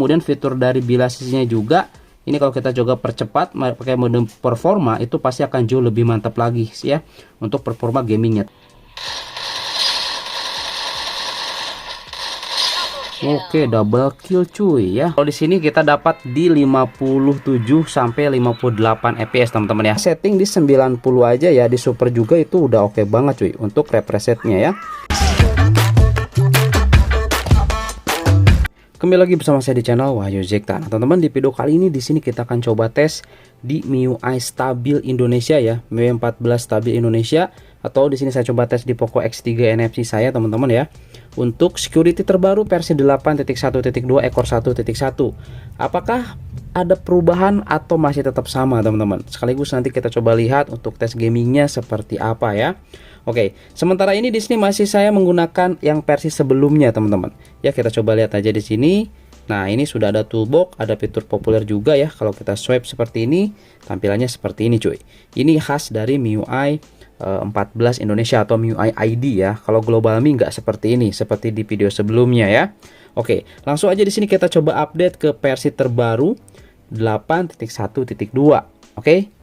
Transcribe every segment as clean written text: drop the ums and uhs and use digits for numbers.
Kemudian fitur dari bilasnya juga, ini kalau kita coba percepat pakai mode performa, itu pasti akan jauh lebih mantap lagi ya untuk performa gamingnya. Oke, double kill cuy ya. Kalau di sini kita dapat di 57 sampai 58 fps teman-teman ya. Setting di 90 aja ya, di super juga itu udah oke banget cuy untuk refresh rate-nya ya. Kembali lagi bersama saya di channel Wahyu Zekta. Nah, teman-teman, di video kali ini di sini kita akan coba tes di MIUI Stabil Indonesia ya, MIUI 14 Stabil Indonesia, atau di sini saya coba tes di Poco X3 NFC saya teman-teman ya. Untuk security terbaru versi 8.1.2 ekor 1.1. Apakah ada perubahan atau masih tetap sama teman-teman? Sekaligus nanti kita coba lihat untuk tes gamingnya seperti apa ya. Oke, sementara ini di sini masih saya menggunakan yang versi sebelumnya teman-teman. Ya, kita coba lihat aja di sini. Nah, ini sudah ada toolbox, ada fitur populer juga ya. Kalau kita swipe seperti ini, tampilannya seperti ini cuy. Ini khas dari MIUI 14 Indonesia atau MIUI ID ya. Kalau Global Mi nggak seperti ini, seperti di video sebelumnya ya. Oke, langsung aja di sini kita coba update ke versi terbaru 8.1.2. Oke.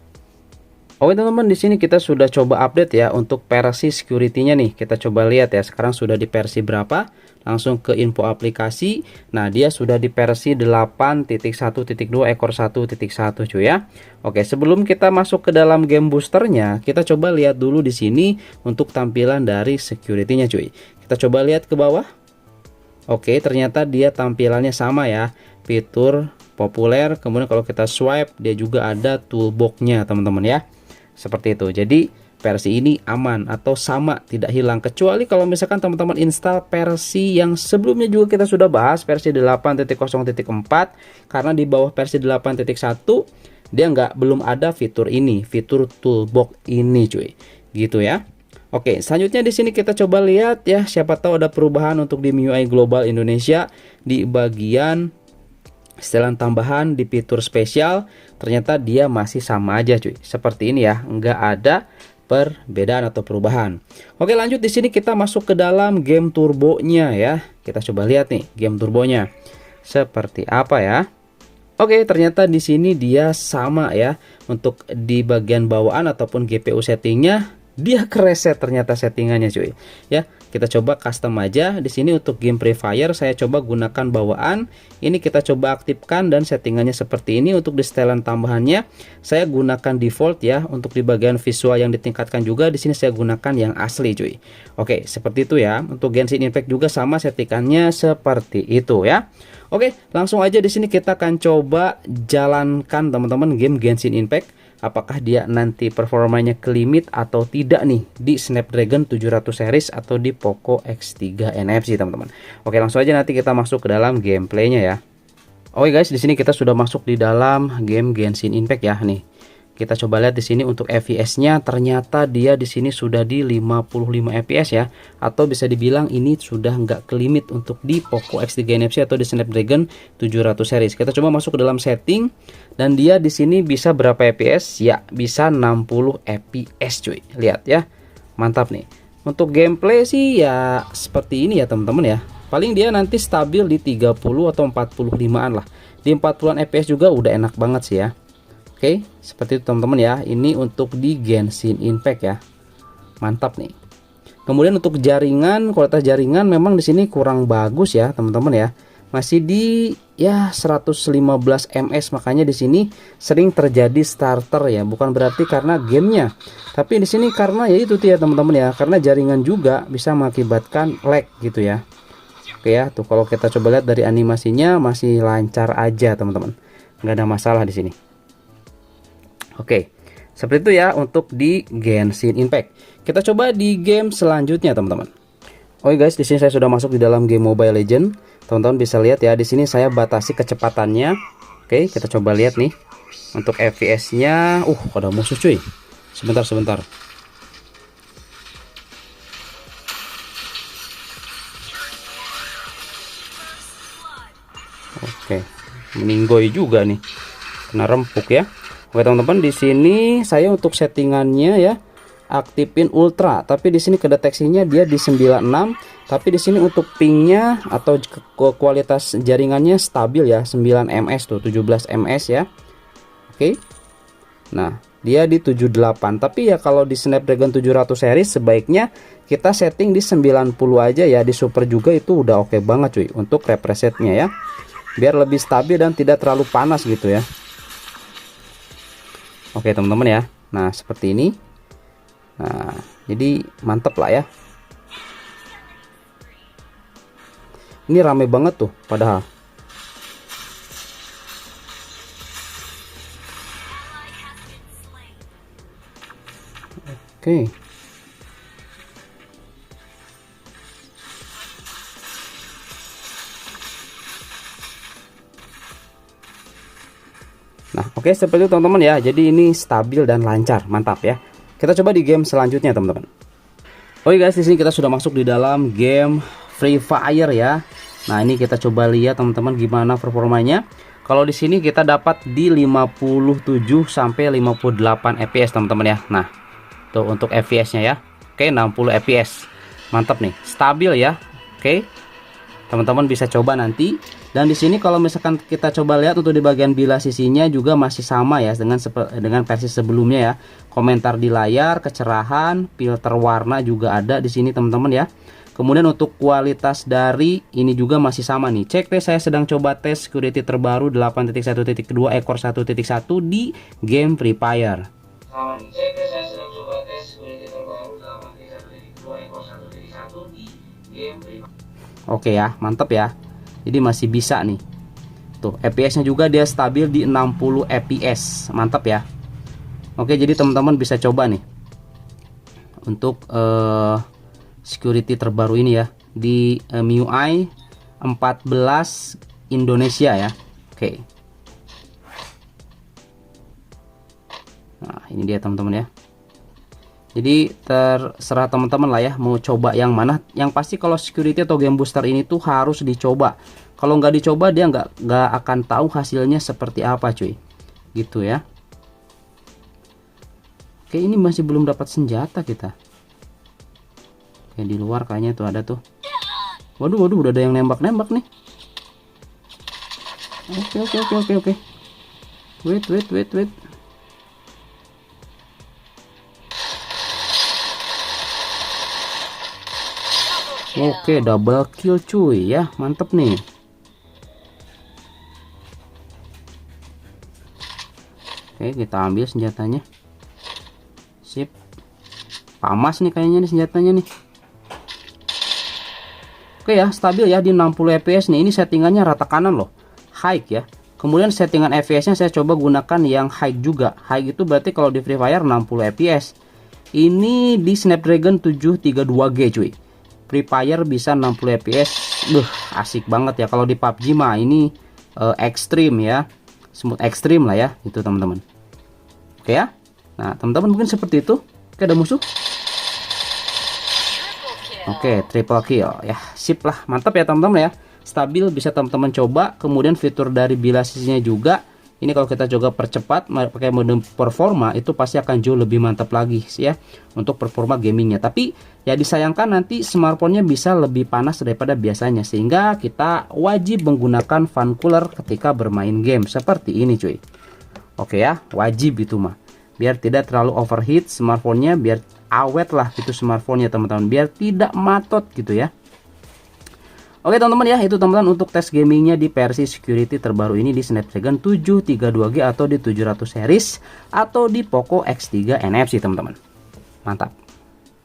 Oke teman-teman, di sini kita sudah coba update ya untuk versi security-nya nih. Kita coba lihat ya sekarang sudah di versi berapa. Langsung ke info aplikasi. Nah, dia sudah di versi 8.1.2 ekor 1.1 cuy ya. Oke, sebelum kita masuk ke dalam game boosternya, kita coba lihat dulu di sini untuk tampilan dari security-nya cuy. Kita coba lihat ke bawah. Oke, ternyata dia tampilannya sama ya. Fitur populer, kemudian kalau kita swipe dia juga ada toolbox-nya teman-teman ya. Seperti itu. Jadi versi ini aman atau sama, tidak hilang, kecuali kalau misalkan teman-teman install versi yang sebelumnya juga kita sudah bahas, versi 8.0.4, karena di bawah versi 8.1 dia belum ada fitur ini, fitur toolbox ini cuy. Gitu ya. Oke, selanjutnya di sini kita coba lihat ya, siapa tahu ada perubahan untuk di MIUI Global Indonesia di bagian setelan tambahan di fitur spesial. Ternyata dia masih sama aja cuy, seperti ini ya, nggak ada perbedaan atau perubahan. Oke, lanjut di sini kita masuk ke dalam game turbonya ya. Kita coba lihat nih game turbonya seperti apa ya. Oke, ternyata di sini dia sama ya, untuk di bagian bawaan ataupun GPU settingnya dia kereset ternyata settingannya cuy ya. Kita coba custom aja. Di sini untuk game Free Fire saya coba gunakan bawaan. Ini kita coba aktifkan dan settingannya seperti ini. Untuk di setelan tambahannya saya gunakan default ya. Untuk di bagian visual yang ditingkatkan juga di sini saya gunakan yang asli cuy. Oke, seperti itu ya. Untuk Genshin Impact juga sama settingannya seperti itu ya. Oke, langsung aja di sini kita akan coba jalankan teman-teman game Genshin Impact. Apakah dia nanti performanya ke limit atau tidak nih di Snapdragon 700 series atau di Poco X3 NFC teman-teman. Oke, langsung aja nanti kita masuk ke dalam gameplaynya ya. Oke guys, di sini kita sudah masuk di dalam game Genshin Impact ya nih. Kita coba lihat di sini untuk FPS-nya, ternyata dia di sini sudah di 55 fps ya, atau bisa dibilang ini sudah nggak ke limit untuk di Poco X3 NFC atau di Snapdragon 700 series. Kita coba masuk ke dalam setting dan dia di sini bisa berapa fps? Ya, bisa 60 fps cuy. Lihat ya. Mantap nih. Untuk gameplay sih ya seperti ini ya teman-teman ya. Paling dia nanti stabil di 30 atau 45-an lah. Di 40-an fps juga udah enak banget sih ya. Oke, seperti itu teman-teman ya. Ini untuk di Genshin Impact ya. Mantap nih. Kemudian untuk jaringan, kualitas jaringan memang di sini kurang bagus ya, teman-teman ya. Masih di ya 115 ms, makanya di sini sering terjadi starter ya. Bukan berarti karena gamenya, tapi di sini karena ya itu ya teman-teman ya. Karena jaringan juga bisa mengakibatkan lag gitu ya. Oke ya, tuh kalau kita coba lihat dari animasinya masih lancar aja teman-teman. Nggak ada masalah di sini. Oke, seperti itu ya untuk di Genshin Impact. Kita coba di game selanjutnya teman-teman. Oke guys, di sini saya sudah masuk di dalam game Mobile Legends. Teman-teman bisa lihat ya, di sini saya batasi kecepatannya. Oke, kita coba lihat nih. Untuk FPS-nya, ada musuh cuy. Sebentar. Oke, meninggoy juga nih. Kena rempuk ya. Oke teman-teman, di sini saya untuk settingannya ya aktifin ultra, tapi di sini kedeteksinya dia di 96, tapi di sini untuk pingnya atau kualitas jaringannya stabil ya, 9 ms tuh, 17 ms ya. Oke. Nah, dia di 78, tapi ya kalau di Snapdragon 700 series sebaiknya kita setting di 90 aja ya, di super juga itu udah oke banget cuy untuk refresh rate-nya ya, biar lebih stabil dan tidak terlalu panas gitu ya. Oke teman-teman ya, nah seperti ini. Nah jadi mantep lah ya, ini rame banget tuh padahal. Oke. Nah, oke seperti itu teman-teman ya. Jadi ini stabil dan lancar, mantap ya. Kita coba di game selanjutnya teman-teman. Oke guys, di sini kita sudah masuk di dalam game Free Fire ya. Nah, ini kita coba lihat teman-teman gimana performanya. Kalau di sini kita dapat di 57 sampai 58 fps teman-teman ya. Nah, tuh untuk fps-nya ya. Oke, 60 fps. Mantap nih, stabil ya. Oke. Teman-teman bisa coba nanti. Dan di sini kalau misalkan kita coba lihat untuk di bagian bilas sisinya juga masih sama ya dengan versi sebelumnya ya. Komentar di layar, kecerahan, filter warna juga ada di sini teman-teman ya. Kemudian untuk kualitas dari ini juga masih sama nih. Cek deh, saya sedang coba tes security terbaru 8.1.2 ekor 1.1 di game Free Fire. Sama nih, cek deh, saya sedang coba tes security terbaru 8.1.2 ekor 1.1 di game Free Fire. Oke ya, mantap ya. Jadi masih bisa nih. Tuh, FPS-nya juga dia stabil di 60 fps. Mantap ya. Oke, jadi teman-teman bisa coba nih untuk security terbaru ini ya di MIUI 14 Indonesia ya. Oke. Nah, ini dia teman-teman ya. Jadi terserah teman-teman lah ya mau coba yang mana. Yang pasti kalau security atau game booster ini tuh harus dicoba. Kalau nggak dicoba dia nggak akan tahu hasilnya seperti apa cuy. Gitu ya. Oke, ini masih belum dapat senjata kita. Oke, di luar kayaknya tuh ada tuh. Waduh, udah ada yang nembak-nembak nih. Oke. Wait. Oke, double kill cuy ya, mantep nih. Oke, kita ambil senjatanya. Sip. Pamas nih kayaknya nih senjatanya nih. Oke ya, stabil ya di 60 fps nih. Ini settingannya rata kanan loh, high ya. Kemudian settingan fps nya saya coba gunakan yang high juga. High itu berarti kalau di Free Fire 60 fps. Ini di Snapdragon 732G cuy. Free Fire bisa 60 fps. Asik banget ya. Kalau di PUBG mah ini ekstrim ya, smooth ekstrim lah ya itu teman-teman. Oke ya. Nah teman-teman mungkin seperti itu. Oke, ada musuh. Oke, triple kill ya, sip lah, mantap ya teman-teman ya. Stabil, bisa teman-teman coba. Kemudian fitur dari bilas sisinya juga. Ini kalau kita coba percepat pakai mode performa itu pasti akan jauh lebih mantap lagi ya untuk performa gamingnya. Tapi ya disayangkan nanti smartphone-nya bisa lebih panas daripada biasanya, sehingga kita wajib menggunakan fan cooler ketika bermain game seperti ini cuy. Oke ya, wajib itu mah. Biar tidak terlalu overheat smartphone-nya, biar awet lah itu smartphone-nya teman-teman, biar tidak matot gitu ya. Oke teman-teman ya, itu teman-teman untuk tes gamingnya di versi security terbaru ini di Snapdragon 732G atau di 700 series atau di Poco X3 NFC teman-teman. Mantap.